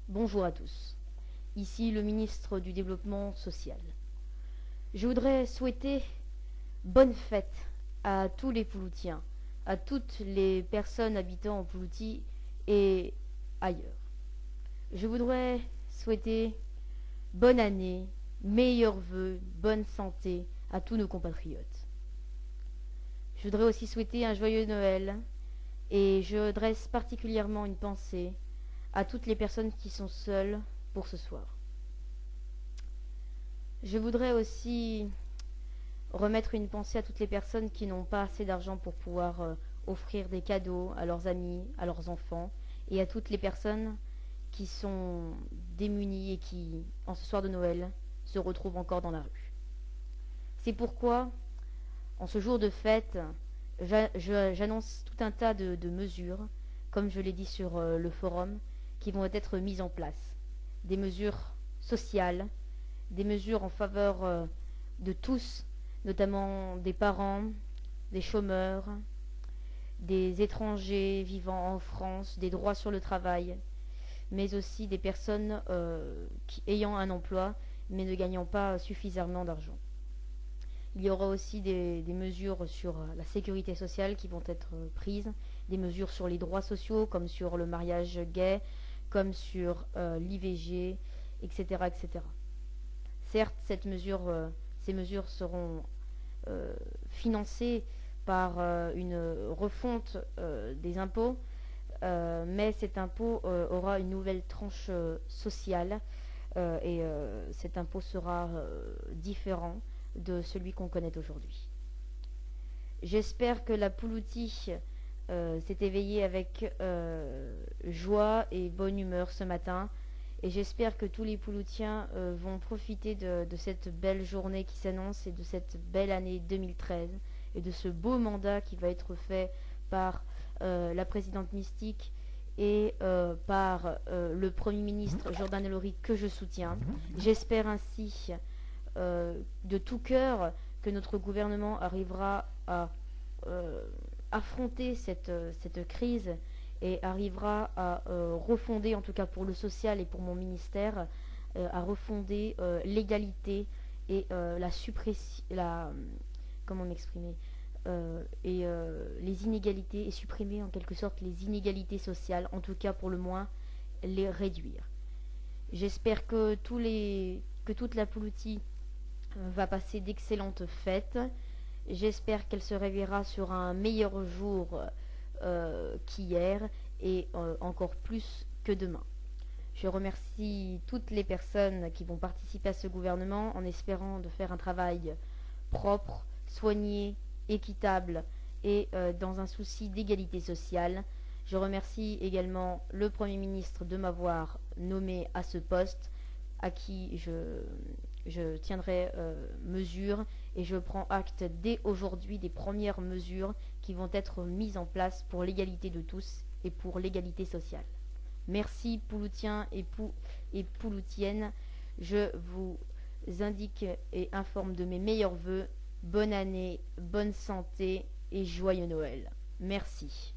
Bonjour à tous. Ici le ministre du Développement social. Je voudrais souhaiter bonne fête à tous les Pouloutiens, à toutes les personnes habitant en Poulouty et ailleurs. Je voudrais souhaiter bonne année, meilleurs vœux, bonne santé à tous nos compatriotes. Je voudrais aussi souhaiter un joyeux Noël et je dresse particulièrement une pensée à toutes les personnes qui sont seules pour ce soir. Je voudrais aussi remettre une pensée à toutes les personnes qui n'ont pas assez d'argent pour pouvoir offrir des cadeaux à leurs amis, à leurs enfants, et à toutes les personnes qui sont démunies et qui, en ce soir de Noël, se retrouvent encore dans la rue. C'est pourquoi, en ce jour de fête, j'annonce tout un tas de mesures, comme je l'ai dit sur le forum, qui vont être mises en place. Des mesures sociales, des mesures en faveur de tous, notamment des parents, des chômeurs, des étrangers vivant en France, des droits sur le travail, mais aussi des personnes ayant un emploi mais ne gagnant pas suffisamment d'argent. Il y aura aussi des mesures sur la sécurité sociale qui vont être prises, des mesures sur les droits sociaux comme sur le mariage gay, comme sur l'IVG, etc., etc. Certes, ces mesures seront financées par une refonte des impôts, mais cet impôt aura une nouvelle tranche sociale et cet impôt sera différent de celui qu'on connaît aujourd'hui. J'espère que la Poulouty s'est éveillée avec joie et bonne humeur ce matin, et j'espère que tous les Pouloutiens vont profiter de cette belle journée qui s'annonce et de cette belle année 2013 et de ce beau mandat qui va être fait par la présidente Mystique et par le Premier ministre Jordan Elori, que je soutiens. J'espère ainsi de tout cœur que notre gouvernement arrivera à affronter cette crise et arrivera à refonder, en tout cas pour le social et pour mon ministère, à refonder l'égalité et la suppression, comment m'exprimer, et les inégalités, et supprimer en quelque sorte les inégalités sociales, en tout cas pour le moins les réduire. J'espère que toute la Poulouty va passer d'excellentes fêtes. J'espère qu'elle se réveillera sur un meilleur jour qu'hier et encore plus que demain. Je remercie toutes les personnes qui vont participer à ce gouvernement en espérant de faire un travail propre, soigné, équitable et dans un souci d'égalité sociale. Je remercie également le Premier ministre de m'avoir nommé à ce poste, à qui je tiendrai mesure, et je prends acte dès aujourd'hui des premières mesures qui vont être mises en place pour l'égalité de tous et pour l'égalité sociale. Merci Pouloutiens et Pouloutiennes. Je vous indique et informe de mes meilleurs vœux. Bonne année, bonne santé et joyeux Noël. Merci.